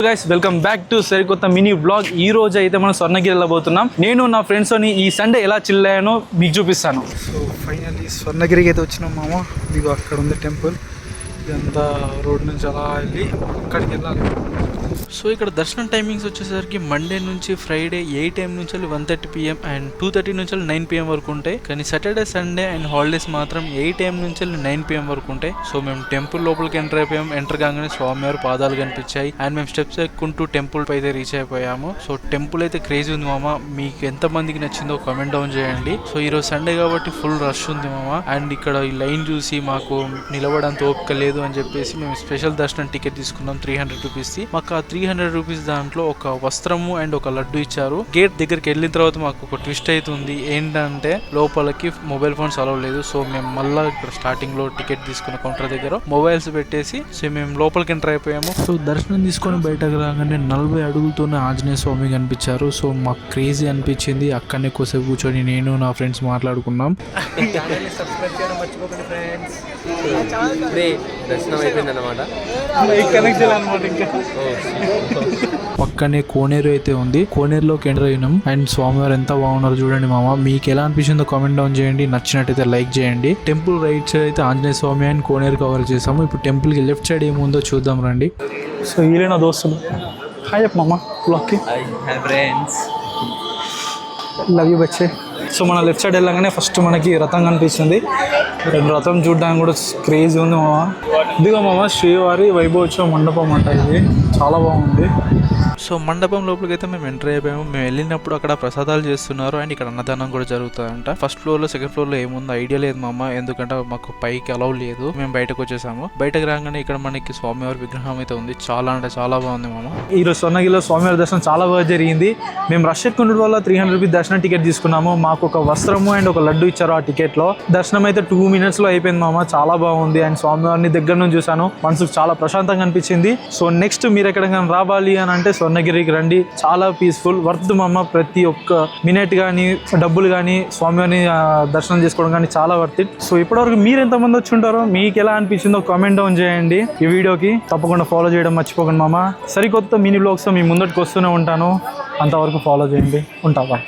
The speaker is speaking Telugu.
గైస్ వెల్కమ్ బ్యాక్ టు సరికొత్త మినీ బ్లాగ్. ఈ రోజు అయితే మనం స్వర్ణగిరి వెళ్ళబోతున్నాం. నేను నా ఫ్రెండ్స్ ని ఈ సండే ఎలా చిల్ అయ్యానో మీకు చూపిస్తాను. సో ఫైనల్లీ స్వర్ణగిరికి అయితే వచ్చినాం మామ. మీకు అక్కడ ఉంది టెంపుల్. ఇదంతా రోడ్ నుంచి అలా వెళ్ళి అక్కడికి వెళ్ళాలి. సో ఇక్కడ దర్శనం టైమింగ్స్ వచ్చేసరికి మండే నుంచి ఫ్రైడే 8 AM నుంచి 1:30 PM అండ్ 2:30 నుంచి 9 PM వరకు ఉంటాయి. కానీ సాటర్డే సండే అండ్ హాలిడేస్ మాత్రం 8 AM నుంచి 9 PM వరకు ఉంటాయి. సో మేము టెంపుల్ లోపలికి ఎంటర్ అయిపోయాం. ఎంటర్ కాగానే స్వామివారి పాదాలు కనిపించాయి అండ్ మేము స్టెప్స్ ఎక్కుంటూ టెంపుల్ అయితే రీచ్ అయిపోయాము. సో టెంపుల్ అయితే క్రేజీ ఉంది మామ. మీకు ఎంత మందికి నచ్చిందో కామెంట్ డౌన్ చేయండి. సో ఈరోజు సండే కాబట్టి ఫుల్ రష్ ఉంది మామ. అండ్ ఇక్కడ ఈ లైన్ చూసి మాకు నిలబడంత ఓపిక లేదు అని చెప్పేసి మేము స్పెషల్ దర్శనం టికెట్ తీసుకున్నాం 300 రూపీస్. మాకు ఆ 300 రూపీస్ దాంట్లో ఒక వస్త్రము అండ్ ఒక లడ్డు ఇచ్చారు. గేట్ దగ్గరికి వెళ్ళిన తర్వాత మాకు ఒక ట్విస్ట్ అవుతుంది. ఏంటంటే లోపలికి మొబైల్ ఫోన్స్ అలవ్ లేదు. సో మేము మళ్ళీ ఇక్కడ స్టార్టింగ్ లో టికెట్ తీసుకున్న కౌంటర్ దగ్గర మొబైల్స్ పెట్టేసి సో మేము లోపలికి ఎంటర్ అయిపోయాము. సో దర్శనం తీసుకొని బయటకు రాగానే 40 అడుగులతోనే ఆంజనేయ స్వామి కనిపించారు. సో మాకు క్రేజీ అనిపించింది. అక్కడనే కొద్దిసేపు కూర్చొని నేను నా ఫ్రెండ్స్ మాట్లాడుకున్నాం. దర్శనం అయిపోయింది అన్నమాట. పక్కనే కోనేరు అయితే ఉంది. కోనేరులోకి ఎంటర్ అయినాం అండ్ స్వామివారు ఎంత బాగున్నారు చూడండి మామ. మీకు ఎలా అనిపించిందో కామెంట్ డౌన్ చేయండి. నచ్చినట్టయితే లైక్ చేయండి. టెంపుల్ రైట్ సైడ్ అయితే ఆంజనేయ స్వామి అండ్ కోనేరు కవర్ చేసాము. ఇప్పుడు టెంపుల్ కి లెఫ్ట్ సైడ్ ఏముందో చూద్దాం రండి. సో వీళ్ళే నా దోస్తులు. హాయ్ చెప్పు మామ బ్లాగ్కి. లవ్ యూ బచ్చే. సో మన లెఫ్ట్ సైడ్ వెళ్ళగానే ఫస్ట్ మనకి రథం కనిపిస్తుంది. రథం చూడడానికి కూడా క్రేజీ ఉంది మామ. ఇదిగో మామ శ్రీవారి వైభవోత్సవ మండపం అంట. ఇది చాలా బాగుంది. సో మండపం లోపలికి అయితే మేము ఎంటర్ అయిపోయాము. మేము వెళ్ళినప్పుడు అక్కడ ప్రసాదాలు చేస్తున్నారు అండ్ ఇక్కడ అన్నదానం కూడా జరుగుతుందంట. ఫస్ట్ ఫ్లోర్ లో సెకండ్ ఫ్లోర్ లో ఏముందో ఐడియా లేదు మామ. ఎందుకంటే మాకు పైకి అలౌ లేదు. మేము బయటకు వచ్చేసాము. బయటకు రాగానే ఇక్కడ మనకి స్వామివారి విగ్రహం అయితే ఉంది. చాలా అంటే చాలా బాగుంది మామ. ఈరోజు స్వర్ణగిరిలో స్వామివారి దర్శనం చాలా బాగా జరిగింది. మేము రష్ ఎక్కువ ఉండడం వల్ల 300 రూపీస్ దర్శనం టికెట్ తీసుకున్నాము. మాకు ఒక వస్త్రము అండ్ ఒక లడ్డు ఇచ్చారు ఆ టికెట్ లో. దర్శనం అయితే 2 minutes లో అయిపోయింది మామ. చాలా బాగుంది అండ్ స్వామివారిని దగ్గర నుంచి చూసాను. మనసుకు చాలా ప్రశాంతంగా అనిపించింది. సో నెక్స్ట్ మీరు ఎక్కడికైనా రావాలి అని అంటే స్వర్ణగిరికి రండి. చాలా పీస్ఫుల్ వర్త్ మామ. ప్రతి ఒక్క మినిట్ కానీ డబ్బులు కానీ స్వామివారిని దర్శనం చేసుకోవడం కానీ చాలా వర్త్ ఇట్. సో ఇప్పటివరకు మీరు ఎంతమంది వచ్చి ఉంటారో మీకు ఎలా అనిపించిందో కామెంట్ డౌన్ చేయండి. ఈ వీడియోకి తప్పకుండా ఫాలో చేయడం మర్చిపోకండి మామ. సరికొత్త మినీ బ్లాగ్స్ మీ ముందటికి వస్తూనే ఉంటాను. అంతవరకు ఫాలో చేయండి. ఉంటావా?